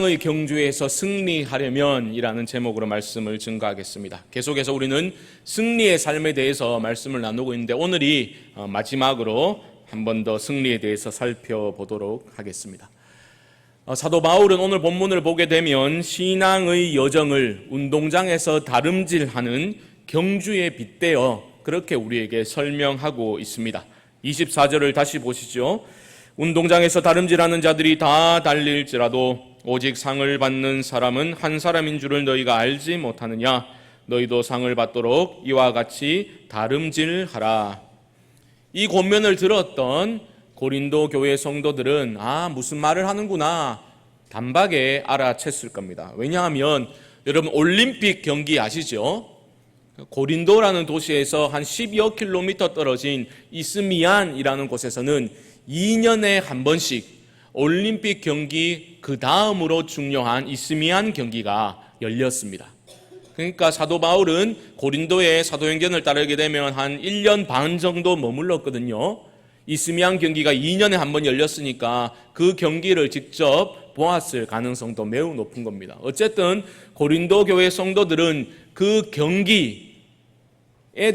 의 경주에서 승리하려면 이라는 제목으로 말씀을 증거하겠습니다. 계속해서 우리는 승리의 삶에 대해서 말씀을 나누고 있는데 오늘이 마지막으로 한 번 더 승리에 대해서 살펴보도록 하겠습니다. 사도 바울은 오늘 본문을 보게 되면 신앙의 여정을 운동장에서 다름질하는 경주에 빗대어 그렇게 우리에게 설명하고 있습니다. 24절을 다시 보시죠. 운동장에서 다름질하는 자들이 다 달릴지라도 오직 상을 받는 사람은 한 사람인 줄을 너희가 알지 못하느냐? 너희도 상을 받도록 이와 같이 다름질하라. 이 권면을 들었던 고린도 교회 성도들은 무슨 말을 하는구나 단박에 알아챘을 겁니다. 왜냐하면 여러분 올림픽 경기 아시죠? 고린도라는 도시에서 한 10여 킬로미터 떨어진 이스미안이라는 곳에서는 2년에 한 번씩 올림픽 경기 그 다음으로 중요한 이스미안 경기가 열렸습니다. 그러니까 사도 바울은 고린도의 사도행전을 따르게 되면 한 1년 반 정도 머물렀거든요. 이스미안 경기가 2년에 한 번 열렸으니까 그 경기를 직접 보았을 가능성도 매우 높은 겁니다. 어쨌든 고린도 교회 성도들은 그 경기에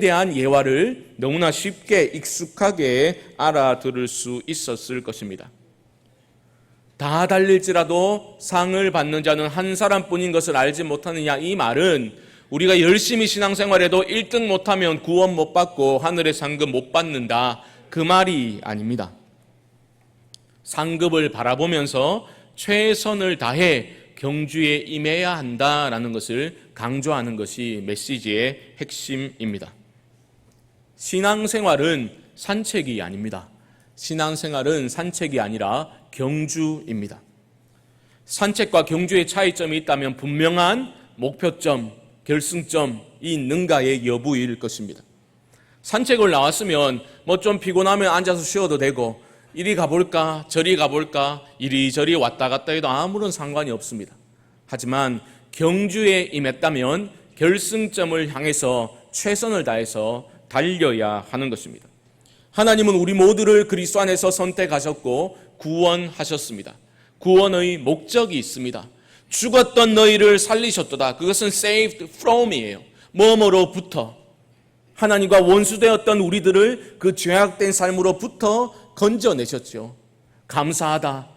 대한 예화를 너무나 쉽게 익숙하게 알아들을 수 있었을 것입니다. 다 달릴지라도 상을 받는 자는 한 사람뿐인 것을 알지 못하느냐, 이 말은 우리가 열심히 신앙생활해도 1등 못하면 구원 못 받고 하늘의 상급 못 받는다, 그 말이 아닙니다. 상급을 바라보면서 최선을 다해 경주에 임해야 한다라는 것을 강조하는 것이 메시지의 핵심입니다. 신앙생활은 산책이 아닙니다. 신앙생활은 산책이 아니라 경주입니다. 산책과 경주의 차이점이 있다면 분명한 목표점, 결승점이 있는가의 여부일 것입니다. 산책을 나왔으면 좀 피곤하면 앉아서 쉬어도 되고 이리 가볼까 저리 가볼까 이리저리 왔다 갔다 해도 아무런 상관이 없습니다. 하지만 경주에 임했다면 결승점을 향해서 최선을 다해서 달려야 하는 것입니다. 하나님은 우리 모두를 그리스도 안에서 선택하셨고 구원하셨습니다. 구원의 목적이 있습니다. 죽었던 너희를 살리셨도다. 그것은 saved from이에요. 뭐뭐로부터. 하나님과 원수되었던 우리들을 그 죄악된 삶으로부터 건져내셨죠. 감사하다.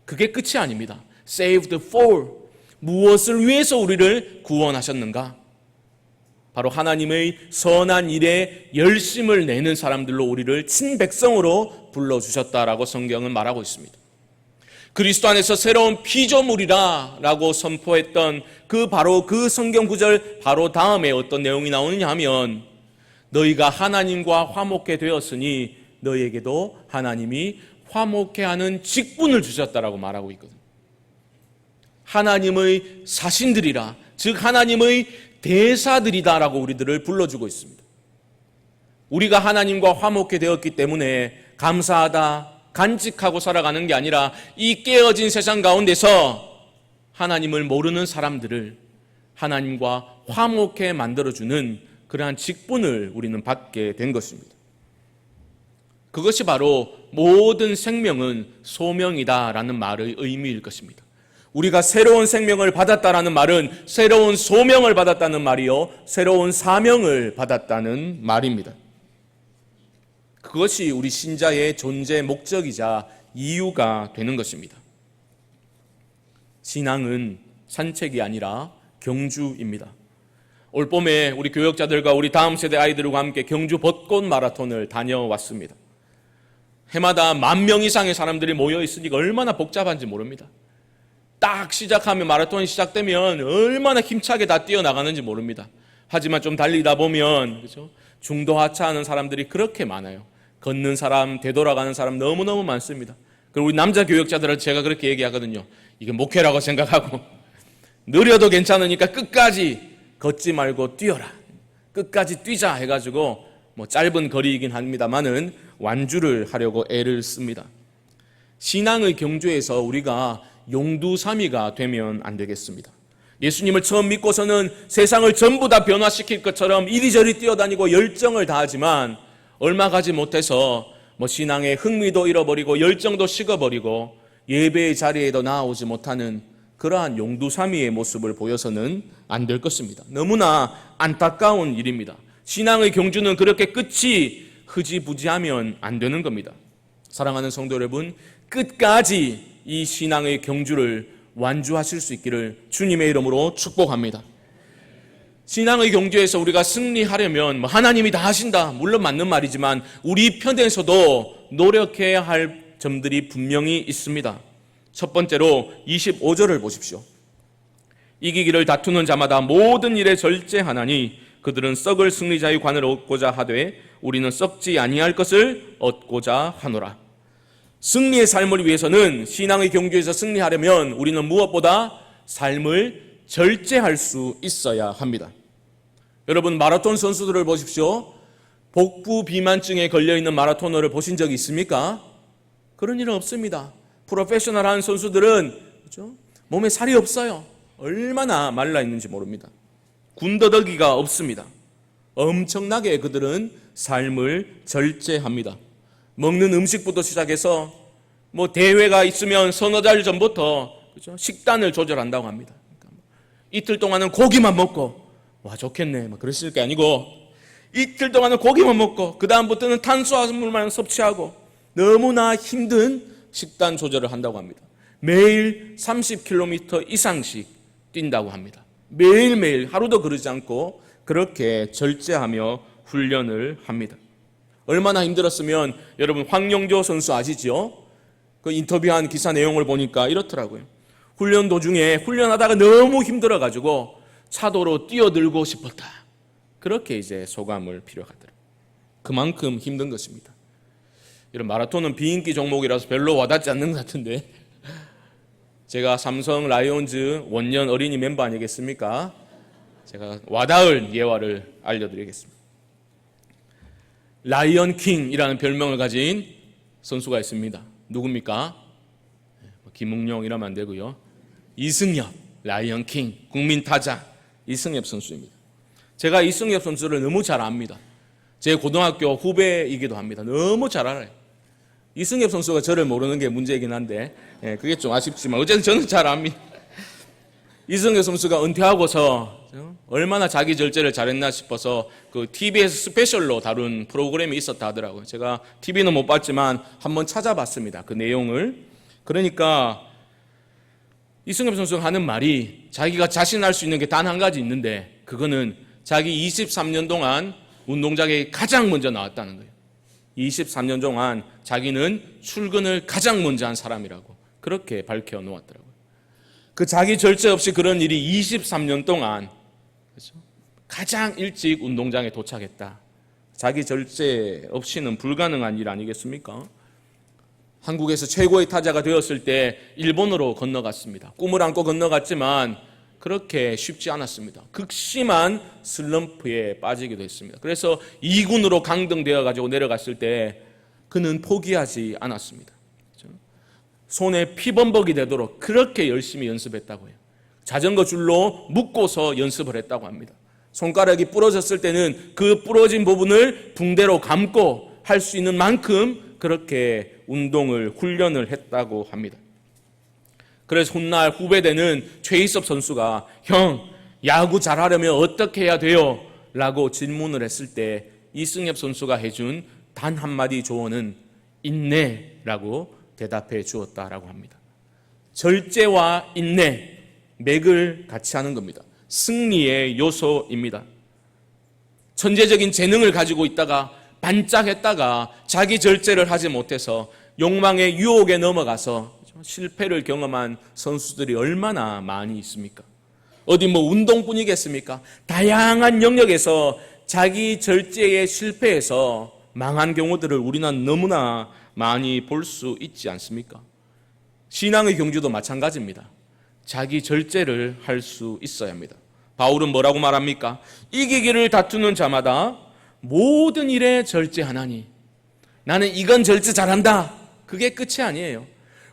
그게 끝이 아닙니다. saved for. 무엇을 위해서 우리를 구원하셨는가? 바로 하나님의 선한 일에 열심을 내는 사람들로 우리를 친백성으로 불러주셨다라고 성경은 말하고 있습니다. 그리스도 안에서 새로운 피조물이라 라고 선포했던 바로 그 성경 구절 바로 다음에 어떤 내용이 나오느냐 하면 너희가 하나님과 화목해 되었으니 너희에게도 하나님이 화목해 하는 직분을 주셨다라고 말하고 있거든요. 하나님의 사신들이라, 즉 하나님의 대사들이다라고 우리들을 불러주고 있습니다. 우리가 하나님과 화목해 되었기 때문에 감사하다, 간직하고 살아가는 게 아니라 이 깨어진 세상 가운데서 하나님을 모르는 사람들을 하나님과 화목해 만들어주는 그러한 직분을 우리는 받게 된 것입니다. 그것이 바로 모든 생명은 소명이다라는 말의 의미일 것입니다. 우리가 새로운 생명을 받았다라는 말은 새로운 소명을 받았다는 말이요, 새로운 사명을 받았다는 말입니다. 그것이 우리 신자의 존재 목적이자 이유가 되는 것입니다. 신앙은 산책이 아니라 경주입니다. 올 봄에 우리 교역자들과 우리 다음 세대 아이들과 함께 경주 벚꽃 마라톤을 다녀왔습니다. 해마다 10,000명 이상의 사람들이 모여 있으니까 얼마나 복잡한지 모릅니다. 딱 시작하면 마라톤이 시작되면 얼마나 힘차게 다 뛰어나가는지 모릅니다. 하지만 좀 달리다 보면 그렇죠? 중도 하차하는 사람들이 그렇게 많아요. 걷는 사람, 되돌아가는 사람 너무너무 많습니다. 그리고 우리 남자 교역자들은 제가 그렇게 얘기하거든요. 이게 목회라고 생각하고 느려도 괜찮으니까 끝까지 걷지 말고 뛰어라. 끝까지 뛰자 해가지고 짧은 거리이긴 합니다만은 완주를 하려고 애를 씁니다. 신앙의 경주에서 우리가 용두사미가 되면 안 되겠습니다. 예수님을 처음 믿고서는 세상을 전부 다 변화시킬 것처럼 이리저리 뛰어다니고 열정을 다하지만 얼마 가지 못해서 신앙의 흥미도 잃어버리고 열정도 식어버리고 예배의 자리에도 나아오지 못하는 그러한 용두사미의 모습을 보여서는 안 될 것입니다. 너무나 안타까운 일입니다. 신앙의 경주는 그렇게 끝이 흐지부지하면 안 되는 겁니다. 사랑하는 성도 여러분, 끝까지 이 신앙의 경주를 완주하실 수 있기를 주님의 이름으로 축복합니다. 신앙의 경주에서 우리가 승리하려면 하나님이 다 하신다, 물론 맞는 말이지만 우리 편에서도 노력해야 할 점들이 분명히 있습니다. 첫 번째로 25절을 보십시오. 이기기를 다투는 자마다 모든 일에 절제하나니 그들은 썩을 승리자의 관을 얻고자 하되 우리는 썩지 아니할 것을 얻고자 하노라. 승리의 삶을 위해서는, 신앙의 경주에서 승리하려면 우리는 무엇보다 삶을 절제할 수 있어야 합니다. 여러분, 마라톤 선수들을 보십시오. 복부 비만증에 걸려있는 마라토너를 보신 적이 있습니까? 그런 일은 없습니다. 프로페셔널한 선수들은 그렇죠? 몸에 살이 없어요. 얼마나 말라 있는지 모릅니다. 군더더기가 없습니다. 엄청나게 그들은 삶을 절제합니다. 먹는 음식부터 시작해서 대회가 있으면 서너 달 전부터 그렇죠? 식단을 조절한다고 합니다. 그러니까 이틀 동안은 고기만 먹고 와 좋겠네 그러실 게 아니고, 이틀 동안은 고기만 먹고 그 다음부터는 탄수화물만 섭취하고 너무나 힘든 식단 조절을 한다고 합니다. 매일 30km 이상씩 뛴다고 합니다. 매일매일 하루도 그러지 않고 그렇게 절제하며 훈련을 합니다. 얼마나 힘들었으면, 여러분 황영조 선수 아시죠? 그 인터뷰한 기사 내용을 보니까 이렇더라고요. 훈련 도중에 훈련하다가 너무 힘들어가지고 차도로 뛰어들고 싶었다. 그렇게 이제 소감을 필요하더라고요. 그만큼 힘든 것입니다. 이런 마라톤은 비인기 종목이라서 별로 와닿지 않는 것 같은데, 제가 삼성 라이온즈 원년 어린이 멤버 아니겠습니까? 제가 와닿을 예화를 알려드리겠습니다. 라이언 킹이라는 별명을 가진 선수가 있습니다. 누굽니까? 김웅룡 이러면 안 되고요. 이승엽, 라이언 킹, 국민 타자 이승엽 선수입니다. 제가 이승엽 선수를 너무 잘 압니다. 제 고등학교 후배이기도 합니다. 너무 잘 알아요. 이승엽 선수가 저를 모르는 게 문제이긴 한데 그게 좀 아쉽지만 어쨌든 저는 잘 압니다. 이승엽 선수가 은퇴하고서 얼마나 자기 절제를 잘했나 싶어서 그 TBS 스페셜로 다룬 프로그램이 있었다 하더라고요. 제가 TV는 못 봤지만 한번 찾아봤습니다. 그 내용을. 그러니까 이승엽 선수가 하는 말이, 자기가 자신할 수 있는 게 단 한 가지 있는데 그거는 자기 23년 동안 운동장에 가장 먼저 나왔다는 거예요. 23년 동안 자기는 출근을 가장 먼저 한 사람이라고 그렇게 밝혀 놓았더라고요. 그 자기 절제 없이 그런 일이 23년 동안 그렇죠? 가장 일찍 운동장에 도착했다. 자기 절제 없이는 불가능한 일 아니겠습니까? 한국에서 최고의 타자가 되었을 때 일본으로 건너갔습니다. 꿈을 안고 건너갔지만 그렇게 쉽지 않았습니다. 극심한 슬럼프에 빠지기도 했습니다. 그래서 2군으로 강등되어 가지고 내려갔을 때 그는 포기하지 않았습니다. 손에 피범벅이 되도록 그렇게 열심히 연습했다고 해요. 자전거 줄로 묶고서 연습을 했다고 합니다. 손가락이 부러졌을 때는 그 부러진 부분을 붕대로 감고 할 수 있는 만큼 그렇게 운동을 훈련을 했다고 합니다. 그래서 훗날 후배되는 최희섭 선수가 형, 야구 잘하려면 어떻게 해야 돼요? 라고 질문을 했을 때 이승엽 선수가 해준 단 한마디 조언은 인내라고 대답해 주었다라고 합니다. 절제와 인내, 맥을 같이 하는 겁니다. 승리의 요소입니다. 천재적인 재능을 가지고 있다가 반짝했다가 자기 절제를 하지 못해서 욕망의 유혹에 넘어가서 실패를 경험한 선수들이 얼마나 많이 있습니까? 어디 운동뿐이겠습니까? 다양한 영역에서 자기 절제에 실패해서 망한 경우들을 우리는 너무나 많이 볼 수 있지 않습니까? 신앙의 경주도 마찬가지입니다. 자기 절제를 할 수 있어야 합니다. 바울은 뭐라고 말합니까? 이기기를 다투는 자마다 모든 일에 절제하나니. 나는 이건 절제 잘한다. 그게 끝이 아니에요.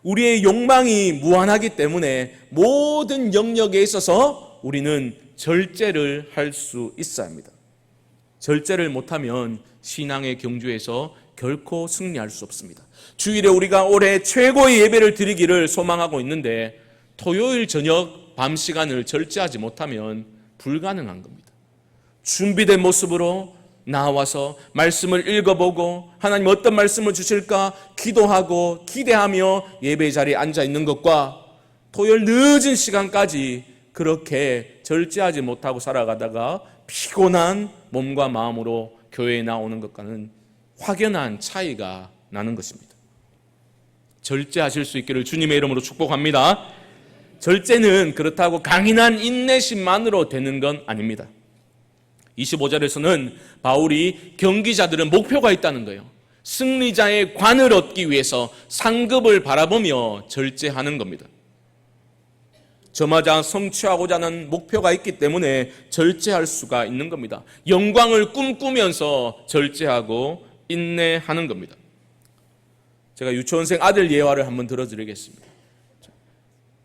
우리의 욕망이 무한하기 때문에 모든 영역에 있어서 우리는 절제를 할 수 있어야 합니다. 절제를 못하면 신앙의 경주에서 결코 승리할 수 없습니다. 주일에 우리가 올해 최고의 예배를 드리기를 소망하고 있는데 토요일 저녁 밤 시간을 절제하지 못하면 불가능한 겁니다. 준비된 모습으로 나와서 말씀을 읽어보고 하나님 어떤 말씀을 주실까 기도하고 기대하며 예배 자리에 앉아 있는 것과 토요일 늦은 시간까지 그렇게 절제하지 못하고 살아가다가 피곤한 몸과 마음으로 교회에 나오는 것과는 확연한 차이가 나는 것입니다. 절제하실 수 있기를 주님의 이름으로 축복합니다. 절제는 그렇다고 강인한 인내심만으로 되는 건 아닙니다. 25절에서는 바울이 경기자들은 목표가 있다는 거예요. 승리자의 관을 얻기 위해서 상급을 바라보며 절제하는 겁니다. 저마다 성취하고자 하는 목표가 있기 때문에 절제할 수가 있는 겁니다. 영광을 꿈꾸면서 절제하고 인내하는 겁니다. 제가 유치원생 아들 예화를 한번 들어드리겠습니다.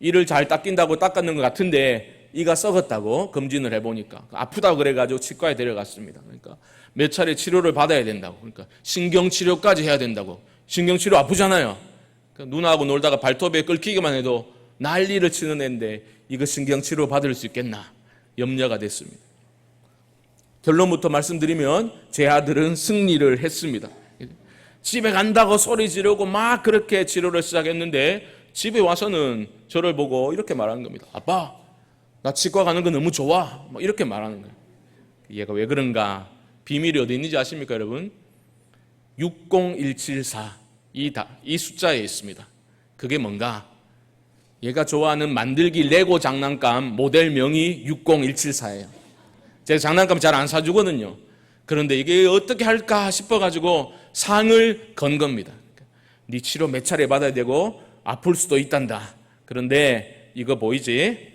이를 잘 닦인다고 닦았는 것 같은데 이가 썩었다고 검진을 해보니까 아프다고 그래가지고 치과에 데려갔습니다. 그러니까 몇 차례 치료를 받아야 된다고, 그러니까 신경치료까지 해야 된다고. 신경치료 아프잖아요. 그러니까 누나하고 놀다가 발톱에 긁히기만 해도 난리를 치는 애인데 이거 신경치료 받을 수 있겠나 염려가 됐습니다. 결론부터 말씀드리면 제 아들은 승리를 했습니다. 집에 간다고 소리 지르고 막 그렇게 치료를 시작했는데 집에 와서는 저를 보고 이렇게 말하는 겁니다. 아빠, 나 치과 가는 거 너무 좋아. 막 이렇게 말하는 거예요. 얘가 왜 그런가? 비밀이 어디 있는지 아십니까, 여러분? 60174 이 숫자에 있습니다. 그게 뭔가? 얘가 좋아하는 만들기 레고 장난감 모델명이 60174예요. 제가 장난감 잘 안 사주거든요. 그런데 이게 어떻게 할까 싶어가지고 상을 건 겁니다. 네 치료 몇 차례 받아야 되고 아플 수도 있단다. 그런데 이거 보이지?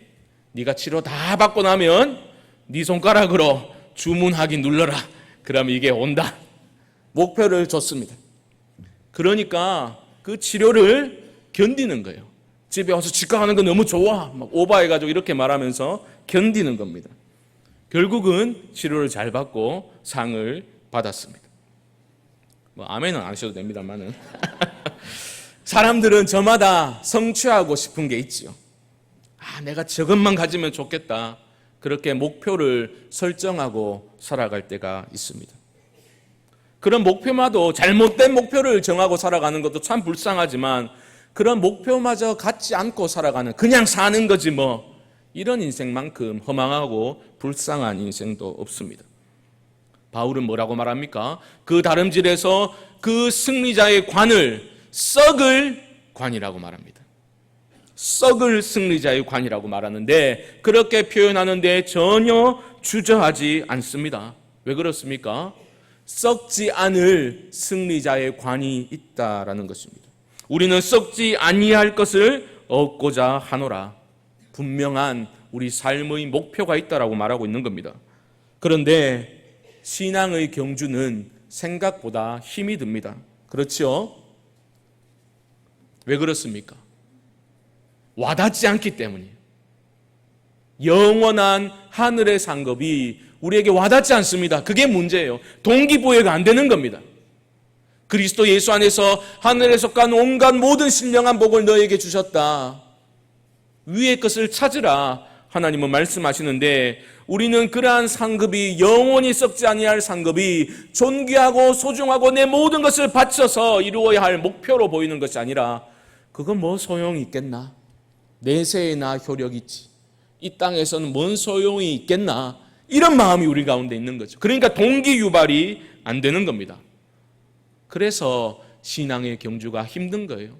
네가 치료 다 받고 나면 네 손가락으로 주문하기 눌러라. 그러면 이게 온다. 목표를 줬습니다. 그러니까 그 치료를 견디는 거예요. 집에 와서 치과 가는 거 너무 좋아. 막 오버해가지고 이렇게 말하면서 견디는 겁니다. 결국은 치료를 잘 받고 상을 받았습니다. 뭐 아멘은 안 하셔도 됩니다만은 사람들은 저마다 성취하고 싶은 게 있지요. 내가 저것만 가지면 좋겠다. 그렇게 목표를 설정하고 살아갈 때가 있습니다. 그런 목표마도 잘못된 목표를 정하고 살아가는 것도 참 불쌍하지만 그런 목표마저 갖지 않고 살아가는 그냥 사는 거지 뭐 이런 인생만큼 허망하고 불쌍한 인생도 없습니다. 바울은 뭐라고 말합니까? 그 다름질에서 그 승리자의 관을 썩을 관이라고 말합니다. 썩을 승리자의 관이라고 말하는데 그렇게 표현하는데 전혀 주저하지 않습니다. 왜 그렇습니까? 썩지 않을 승리자의 관이 있다라는 것입니다. 우리는 썩지 아니할 것을 얻고자 하노라. 분명한 우리 삶의 목표가 있다라고 말하고 있는 겁니다. 그런데 신앙의 경주는 생각보다 힘이 듭니다. 그렇죠? 왜 그렇습니까? 와닿지 않기 때문이에요. 영원한 하늘의 상급이 우리에게 와닿지 않습니다. 그게 문제예요. 동기부여가 안 되는 겁니다. 그리스도 예수 안에서 하늘에 속한 온갖 모든 신령한 복을 너에게 주셨다. 위의 것을 찾으라 하나님은 말씀하시는데 우리는 그러한 상급이 영원히 썩지 아니할 상급이 존귀하고 소중하고 내 모든 것을 바쳐서 이루어야 할 목표로 보이는 것이 아니라 그건 뭐 소용이 있겠나? 내세에나 효력이 있지. 이 땅에서는 뭔 소용이 있겠나? 이런 마음이 우리 가운데 있는 거죠. 그러니까 동기 유발이 안 되는 겁니다. 그래서 신앙의 경주가 힘든 거예요.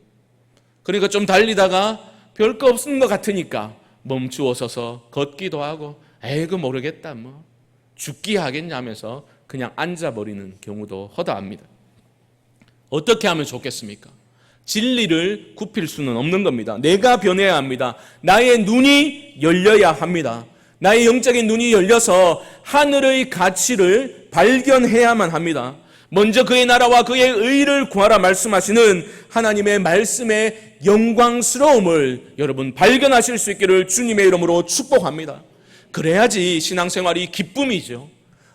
그러니까 좀 달리다가 별거 없는 것 같으니까 멈추어 서서 걷기도 하고 에이그 모르겠다 뭐 죽기 하겠냐면서 그냥 앉아버리는 경우도 허다합니다. 어떻게 하면 좋겠습니까? 진리를 굽힐 수는 없는 겁니다. 내가 변해야 합니다. 나의 눈이 열려야 합니다. 나의 영적인 눈이 열려서 하늘의 가치를 발견해야만 합니다. 먼저 그의 나라와 그의 의를 구하라 말씀하시는 하나님의 말씀의 영광스러움을 여러분 발견하실 수 있기를 주님의 이름으로 축복합니다. 그래야지 신앙생활이 기쁨이죠.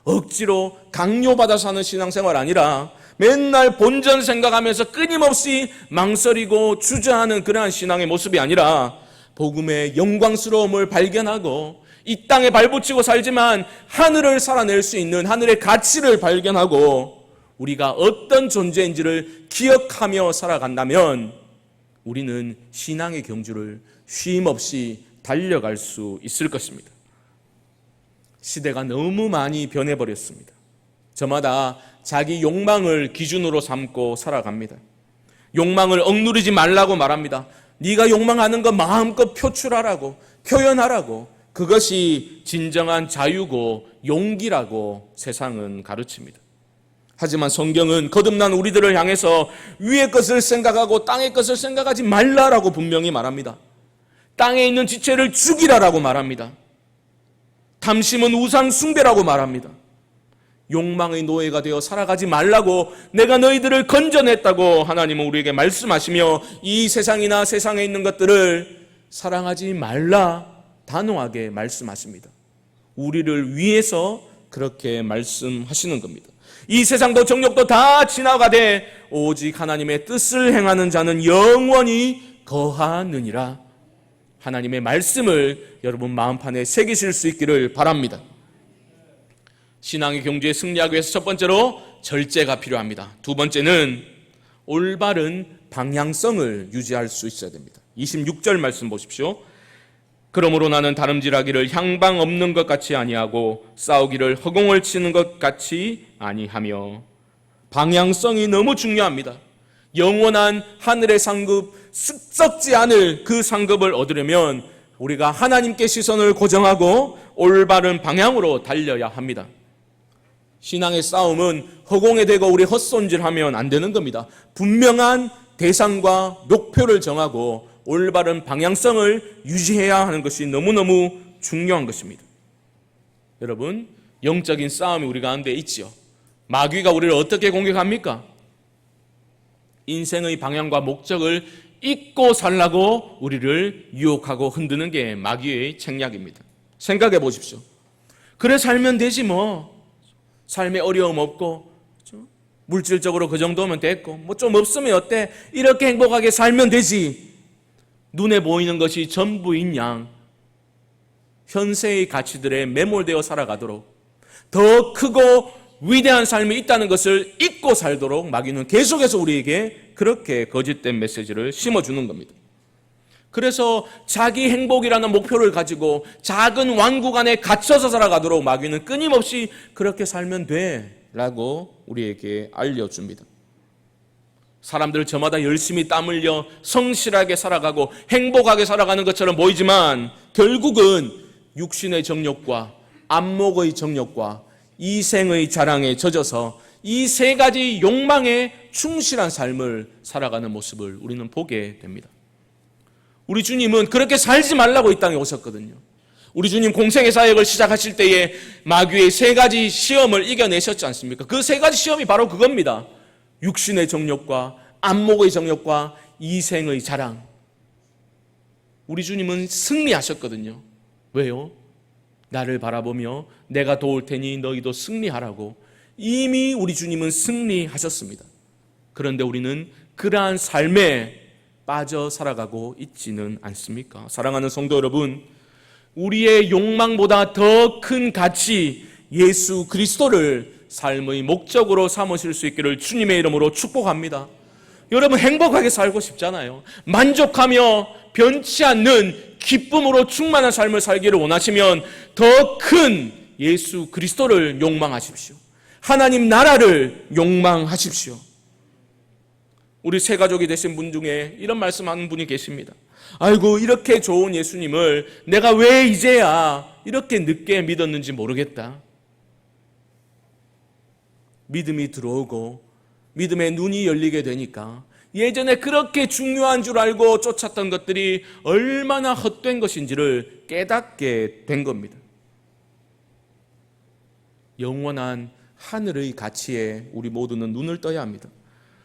억지로 강요받아서 하는 신앙생활 아니라 맨날 본전 생각하면서 끊임없이 망설이고 주저하는 그러한 신앙의 모습이 아니라 복음의 영광스러움을 발견하고 이 땅에 발붙이고 살지만 하늘을 살아낼 수 있는 하늘의 가치를 발견하고 우리가 어떤 존재인지를 기억하며 살아간다면 우리는 신앙의 경주를 쉼없이 달려갈 수 있을 것입니다. 시대가 너무 많이 변해버렸습니다. 저마다 자기 욕망을 기준으로 삼고 살아갑니다. 욕망을 억누르지 말라고 말합니다. 네가 욕망하는 거 마음껏 표출하라고, 표현하라고. 그것이 진정한 자유고 용기라고 세상은 가르칩니다. 하지만 성경은 거듭난 우리들을 향해서 위의 것을 생각하고 땅의 것을 생각하지 말라라고 분명히 말합니다. 땅에 있는 지체를 죽이라라고 말합니다. 탐심은 우상 숭배라고 말합니다. 욕망의 노예가 되어 살아가지 말라고 내가 너희들을 건져냈다고 하나님은 우리에게 말씀하시며 이 세상이나 세상에 있는 것들을 사랑하지 말라 단호하게 말씀하십니다. 우리를 위해서 그렇게 말씀하시는 겁니다. 이 세상도 정욕도 다 지나가되 오직 하나님의 뜻을 행하는 자는 영원히 거하느니라. 하나님의 말씀을 여러분 마음판에 새기실 수 있기를 바랍니다. 신앙의 경주에 승리하기 위해서 첫 번째로 절제가 필요합니다. 두 번째는 올바른 방향성을 유지할 수 있어야 됩니다. 26절 말씀 보십시오. 그러므로 나는 다름질하기를 향방 없는 것 같이 아니하고 싸우기를 허공을 치는 것 같이 아니하며. 방향성이 너무 중요합니다. 영원한 하늘의 상급, 썩지 않을 그 상급을 얻으려면 우리가 하나님께 시선을 고정하고 올바른 방향으로 달려야 합니다. 신앙의 싸움은 허공에 대고 우리 헛손질하면 안 되는 겁니다. 분명한 대상과 목표를 정하고 올바른 방향성을 유지해야 하는 것이 너무너무 중요한 것입니다. 여러분, 영적인 싸움이 우리 가운데 있지요. 마귀가 우리를 어떻게 공격합니까? 인생의 방향과 목적을 잊고 살라고 우리를 유혹하고 흔드는 게 마귀의 책략입니다. 생각해 보십시오. 그래 살면 되지 뭐. 삶에 어려움 없고 물질적으로 그 정도면 됐고 뭐 좀 없으면 어때? 이렇게 행복하게 살면 되지. 눈에 보이는 것이 전부인 양 현세의 가치들에 매몰되어 살아가도록 더 크고 위대한 삶이 있다는 것을 잊고 살도록 마귀는 계속해서 우리에게 그렇게 거짓된 메시지를 심어주는 겁니다. 그래서 자기 행복이라는 목표를 가지고 작은 왕국 안에 갇혀서 살아가도록 마귀는 끊임없이 그렇게 살면 돼 라고 우리에게 알려줍니다. 사람들 저마다 열심히 땀 흘려 성실하게 살아가고 행복하게 살아가는 것처럼 보이지만 결국은 육신의 정욕과 안목의 정욕과 이생의 자랑에 젖어서 이 세 가지 욕망에 충실한 삶을 살아가는 모습을 우리는 보게 됩니다. 우리 주님은 그렇게 살지 말라고 이 땅에 오셨거든요. 우리 주님 공생의 사역을 시작하실 때에 마귀의 세 가지 시험을 이겨내셨지 않습니까? 그 세 가지 시험이 바로 그겁니다. 육신의 정욕과 안목의 정욕과 이생의 자랑. 우리 주님은 승리하셨거든요. 왜요? 나를 바라보며 내가 도울 테니 너희도 승리하라고 이미 우리 주님은 승리하셨습니다. 그런데 우리는 그러한 삶에 빠져 살아가고 있지는 않습니까? 사랑하는 성도 여러분, 우리의 욕망보다 더 큰 가치 예수 그리스도를 삶의 목적으로 삼으실 수 있기를 주님의 이름으로 축복합니다. 여러분 행복하게 살고 싶잖아요. 만족하며 변치 않는 기쁨으로 충만한 삶을 살기를 원하시면 더 큰 예수 그리스도를 욕망하십시오. 하나님 나라를 욕망하십시오. 우리 새 가족이 되신 분 중에 이런 말씀하는 분이 계십니다. 아이고 이렇게 좋은 예수님을 내가 왜 이제야 이렇게 늦게 믿었는지 모르겠다. 믿음이 들어오고 믿음의 눈이 열리게 되니까 예전에 그렇게 중요한 줄 알고 쫓았던 것들이 얼마나 헛된 것인지를 깨닫게 된 겁니다. 영원한 하늘의 가치에 우리 모두는 눈을 떠야 합니다.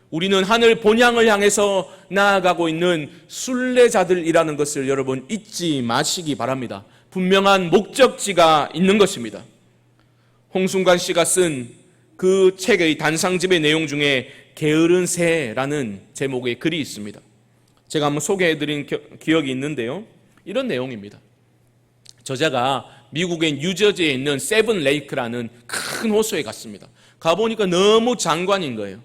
우리는 하늘 본향을 향해서 나아가고 있는 순례자들이라는 것을 여러분 잊지 마시기 바랍니다. 분명한 목적지가 있는 것입니다. 홍순관 씨가 쓴 그 책의 단상집의 내용 중에 게으른 새라는 제목의 글이 있습니다. 제가 한번 소개해드린 기억이 있는데요. 이런 내용입니다. 저자가 미국의 뉴저지에 있는 세븐 레이크라는 큰 호수에 갔습니다. 가보니까 너무 장관인 거예요.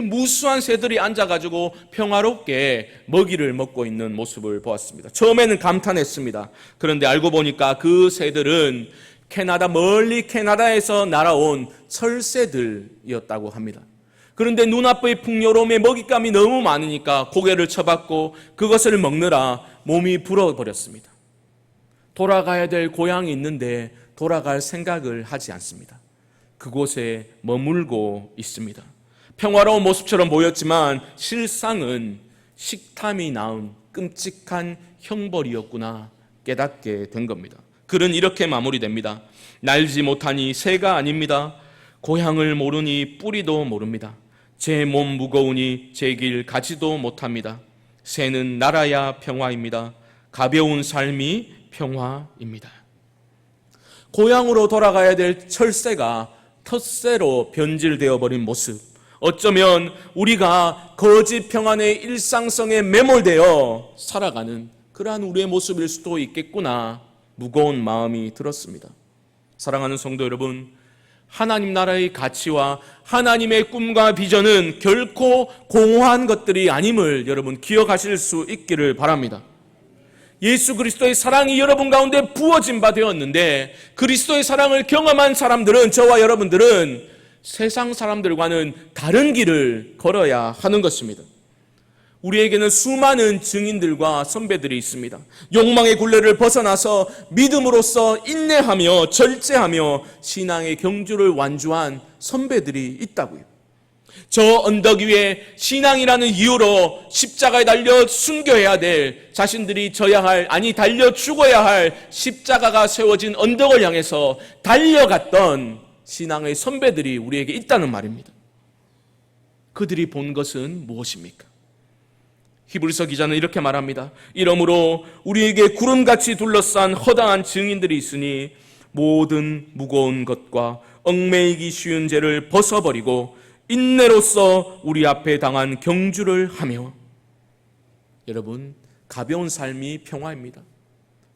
무수한 새들이 앉아가지고 평화롭게 먹이를 먹고 있는 모습을 보았습니다. 처음에는 감탄했습니다. 그런데 알고 보니까 그 새들은 멀리 캐나다에서 날아온 철새들이었다고 합니다. 그런데 눈앞의 풍요로움에 먹잇감이 너무 많으니까 고개를 쳐박고 그것을 먹느라 몸이 불어버렸습니다. 돌아가야 될 고향이 있는데 돌아갈 생각을 하지 않습니다. 그곳에 머물고 있습니다. 평화로운 모습처럼 보였지만 실상은 식탐이 낳은 끔찍한 형벌이었구나 깨닫게 된 겁니다. 글은 이렇게 마무리됩니다. 날지 못하니 새가 아닙니다. 고향을 모르니 뿌리도 모릅니다. 제 몸 무거우니 제 길 가지도 못합니다. 새는 날아야 평화입니다. 가벼운 삶이 평화입니다. 고향으로 돌아가야 될 철새가 텃새로 변질되어 버린 모습, 어쩌면 우리가 거짓 평안의 일상성에 매몰되어 살아가는 그러한 우리의 모습일 수도 있겠구나 무거운 마음이 들었습니다. 사랑하는 성도 여러분, 하나님 나라의 가치와 하나님의 꿈과 비전은 결코 공허한 것들이 아님을 여러분 기억하실 수 있기를 바랍니다. 예수 그리스도의 사랑이 여러분 가운데 부어진 바 되었는데 그리스도의 사랑을 경험한 사람들은, 저와 여러분들은 세상 사람들과는 다른 길을 걸어야 하는 것입니다. 우리에게는 수많은 증인들과 선배들이 있습니다. 욕망의 굴레를 벗어나서 믿음으로써 인내하며 절제하며 신앙의 경주를 완주한 선배들이 있다고요. 저 언덕 위에 신앙이라는 이유로 십자가에 달려 순교해야 될, 자신들이 달려 죽어야 할 십자가가 세워진 언덕을 향해서 달려갔던 신앙의 선배들이 우리에게 있다는 말입니다. 그들이 본 것은 무엇입니까? 히브리서 기자는 이렇게 말합니다. 이러므로 우리에게 구름같이 둘러싼 허다한 증인들이 있으니 모든 무거운 것과 얽매이기 쉬운 죄를 벗어버리고 인내로써 우리 앞에 당한 경주를 하며, 여러분, 가벼운 삶이 평화입니다.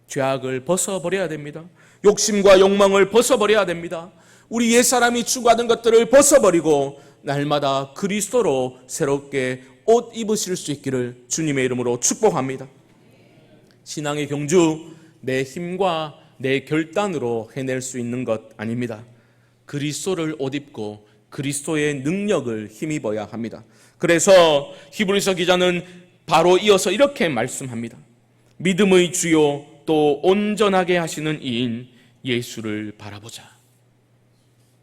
죄악을 벗어버려야 됩니다. 욕심과 욕망을 벗어버려야 됩니다. 우리 옛사람이 추구하던 것들을 벗어버리고 날마다 그리스도로 새롭게 옷 입으실 수 있기를 주님의 이름으로 축복합니다. 신앙의 경주, 내 힘과 내 결단으로 해낼 수 있는 것 아닙니다. 그리스도를 옷 입고 그리스도의 능력을 힘입어야 합니다. 그래서 히브리서 기자는 바로 이어서 이렇게 말씀합니다. 믿음의 주요 또 온전하게 하시는 이인 예수를 바라보자.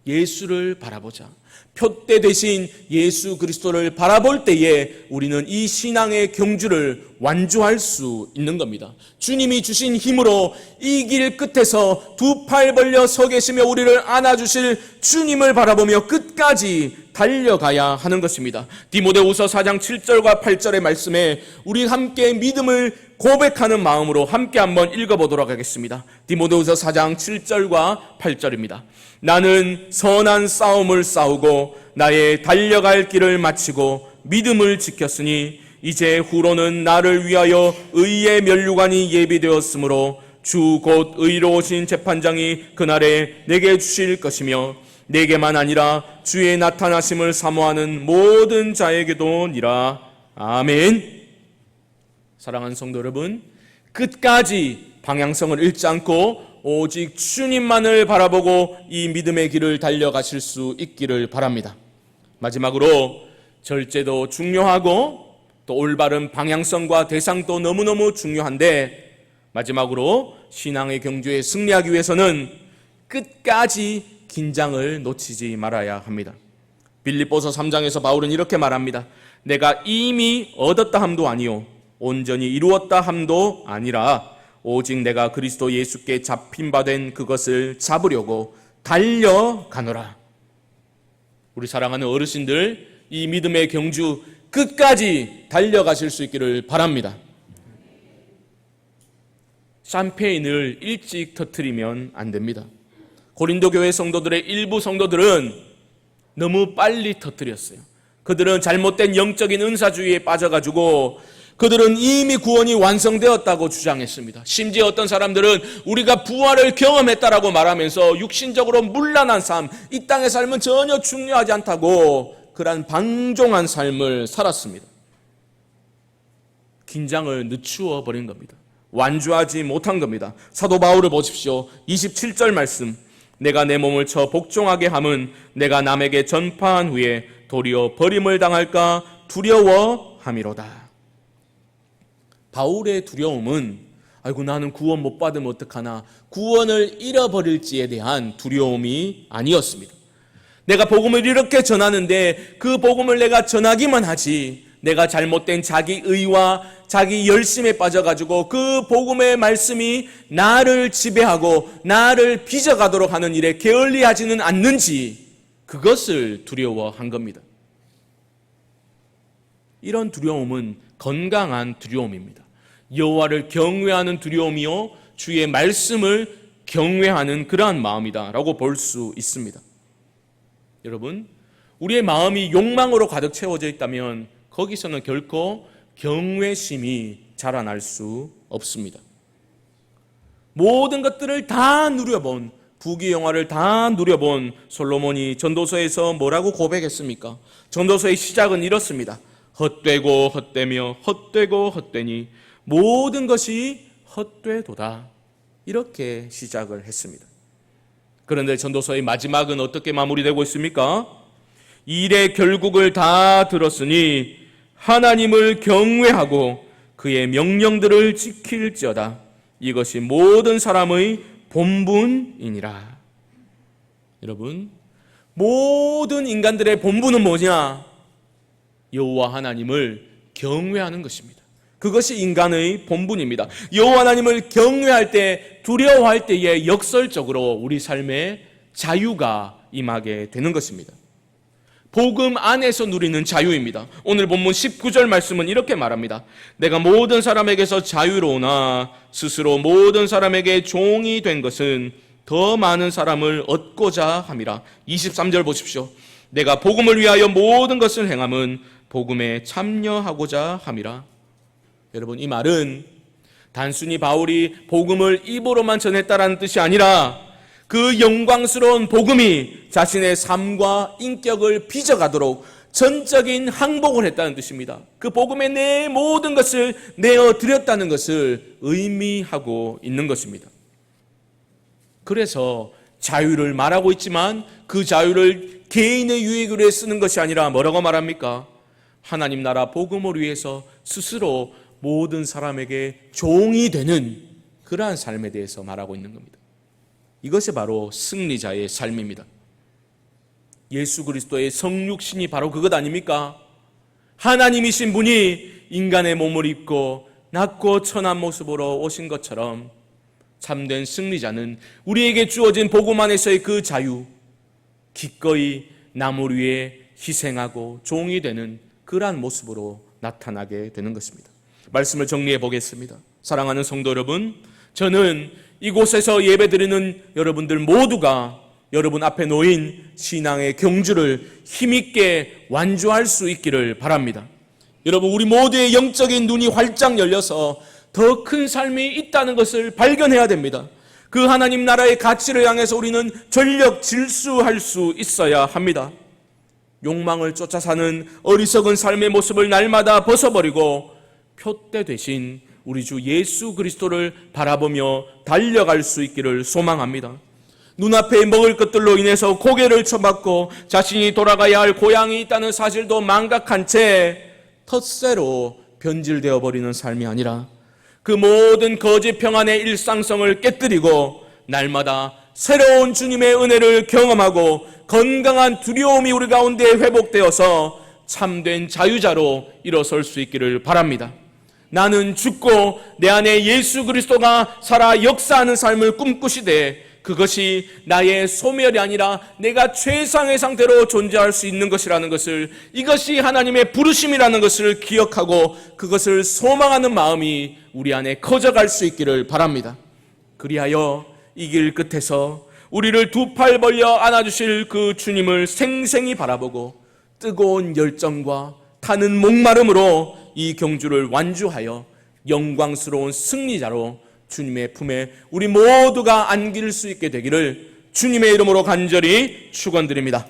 예수를 바라보자. 표대 되신 예수 그리스도를 바라볼 때에 우리는 이 신앙의 경주를 완주할 수 있는 겁니다. 주님이 주신 힘으로 이 길 끝에서 두 팔 벌려 서 계시며 우리를 안아주실 주님을 바라보며 끝까지 달려가야 하는 것입니다. 디모데후서 4장 7절과 8절의 말씀에 우리 함께 믿음을 고백하는 마음으로 함께 한번 읽어보도록 하겠습니다. 디모데후서 4장 7절과 8절입니다. 나는 선한 싸움을 싸우고 나의 달려갈 길을 마치고 믿음을 지켰으니 이제 후로는 나를 위하여 의의 면류관이 예비되었으므로 주 곧 의로우신 재판장이 그날에 내게 주실 것이며 내게만 아니라 주의 나타나심을 사모하는 모든 자에게도니라. 아멘. 사랑하는 성도 여러분, 끝까지 방향성을 잃지 않고 오직 주님만을 바라보고 이 믿음의 길을 달려가실 수 있기를 바랍니다. 마지막으로 절제도 중요하고 또 올바른 방향성과 대상도 너무너무 중요한데, 마지막으로 신앙의 경주에 승리하기 위해서는 끝까지 긴장을 놓치지 말아야 합니다. 빌립보서 3장에서 바울은 이렇게 말합니다. 내가 이미 얻었다 함도 아니요 온전히 이루었다 함도 아니라 오직 내가 그리스도 예수께 잡힌 바 된 그것을 잡으려고 달려가노라. 우리 사랑하는 어르신들, 이 믿음의 경주 끝까지 달려가실 수 있기를 바랍니다. 샴페인을 일찍 터뜨리면 안 됩니다. 고린도 교회 성도들의 일부 성도들은 너무 빨리 터뜨렸어요. 그들은 잘못된 영적인 은사주의에 빠져가지고 그들은 이미 구원이 완성되었다고 주장했습니다. 심지어 어떤 사람들은 우리가 부활을 경험했다라고 말하면서 육신적으로 문란한 삶, 이 땅의 삶은 전혀 중요하지 않다고 그러한 방종한 삶을 살았습니다. 긴장을 늦추어 버린 겁니다. 완주하지 못한 겁니다. 사도 바울을 보십시오. 27절 말씀. 내가 내 몸을 쳐 복종하게 함은 내가 남에게 전파한 후에 도리어 버림을 당할까 두려워함이로다. 바울의 두려움은 아이고 나는 구원 못 받으면 어떡하나, 구원을 잃어버릴지에 대한 두려움이 아니었습니다. 내가 복음을 이렇게 전하는데 그 복음을 내가 전하기만 하지, 내가 잘못된 자기 의와 자기 열심에 빠져가지고 그 복음의 말씀이 나를 지배하고 나를 빚어가도록 하는 일에 게을리하지는 않는지, 그것을 두려워한 겁니다. 이런 두려움은 건강한 두려움입니다. 여호와를 경외하는 두려움이요 주의 말씀을 경외하는 그러한 마음이다라고 볼 수 있습니다. 여러분, 우리의 마음이 욕망으로 가득 채워져 있다면 거기서는 결코 경외심이 자라날 수 없습니다. 모든 것들을 다 누려본, 부귀영화를 다 누려본 솔로몬이 전도서에서 뭐라고 고백했습니까? 전도서의 시작은 이렇습니다. 헛되고 헛되며 헛되고 헛되니 모든 것이 헛되도다. 이렇게 시작을 했습니다. 그런데 전도서의 마지막은 어떻게 마무리되고 있습니까? 일의 결국을 다 들었으니 하나님을 경외하고 그의 명령들을 지킬지어다. 이것이 모든 사람의 본분이니라. 여러분, 모든 인간들의 본분은 뭐냐? 여호와 하나님을 경외하는 것입니다. 그것이 인간의 본분입니다. 여호와 하나님을 경외할 때, 두려워할 때에 역설적으로 우리 삶에 자유가 임하게 되는 것입니다. 복음 안에서 누리는 자유입니다. 오늘 본문 19절 말씀은 이렇게 말합니다. 내가 모든 사람에게서 자유로우나 스스로 모든 사람에게 종이 된 것은 더 많은 사람을 얻고자 함이라. 23절 보십시오. 내가 복음을 위하여 모든 것을 행함은 복음에 참여하고자 함이라. 여러분, 이 말은 단순히 바울이 복음을 입으로만 전했다라는 뜻이 아니라 그 영광스러운 복음이 자신의 삶과 인격을 빚어가도록 전적인 항복을 했다는 뜻입니다. 그 복음에 내 모든 것을 내어드렸다는 것을 의미하고 있는 것입니다. 그래서 자유를 말하고 있지만 그 자유를 개인의 유익을 위해 쓰는 것이 아니라 뭐라고 말합니까? 하나님 나라 복음을 위해서 스스로 모든 사람에게 종이 되는 그러한 삶에 대해서 말하고 있는 겁니다. 이것이 바로 승리자의 삶입니다. 예수 그리스도의 성육신이 바로 그것 아닙니까? 하나님이신 분이 인간의 몸을 입고 낮고 천한 모습으로 오신 것처럼 참된 승리자는 우리에게 주어진 복음 안에서의 그 자유, 기꺼이 남을 위해 희생하고 종이 되는 그러한 모습으로 나타나게 되는 것입니다. 말씀을 정리해 보겠습니다. 사랑하는 성도 여러분, 저는 이곳에서 예배드리는 여러분들 모두가 여러분 앞에 놓인 신앙의 경주를 힘있게 완주할 수 있기를 바랍니다. 여러분, 우리 모두의 영적인 눈이 활짝 열려서 더 큰 삶이 있다는 것을 발견해야 됩니다. 그 하나님 나라의 가치를 향해서 우리는 전력 질주할 수 있어야 합니다. 욕망을 쫓아 사는 어리석은 삶의 모습을 날마다 벗어버리고 표대 되신 우리 주 예수 그리스도를 바라보며 달려갈 수 있기를 소망합니다. 눈앞에 먹을 것들로 인해서 고개를 쳐박고 자신이 돌아가야 할 고향이 있다는 사실도 망각한 채 텃세로 변질되어 버리는 삶이 아니라 그 모든 거짓 평안의 일상성을 깨뜨리고 날마다 새로운 주님의 은혜를 경험하고 건강한 두려움이 우리 가운데 회복되어서 참된 자유자로 일어설 수 있기를 바랍니다. 나는 죽고 내 안에 예수 그리스도가 살아 역사하는 삶을 꿈꾸시되 그것이 나의 소멸이 아니라 내가 최상의 상태로 존재할 수 있는 것이라는 것을, 이것이 하나님의 부르심이라는 것을 기억하고 그것을 소망하는 마음이 우리 안에 커져갈 수 있기를 바랍니다. 그리하여 이 길 끝에서 우리를 두 팔 벌려 안아주실 그 주님을 생생히 바라보고 뜨거운 열정과 타는 목마름으로 이 경주를 완주하여 영광스러운 승리자로 주님의 품에 우리 모두가 안길 수 있게 되기를 주님의 이름으로 간절히 축원드립니다.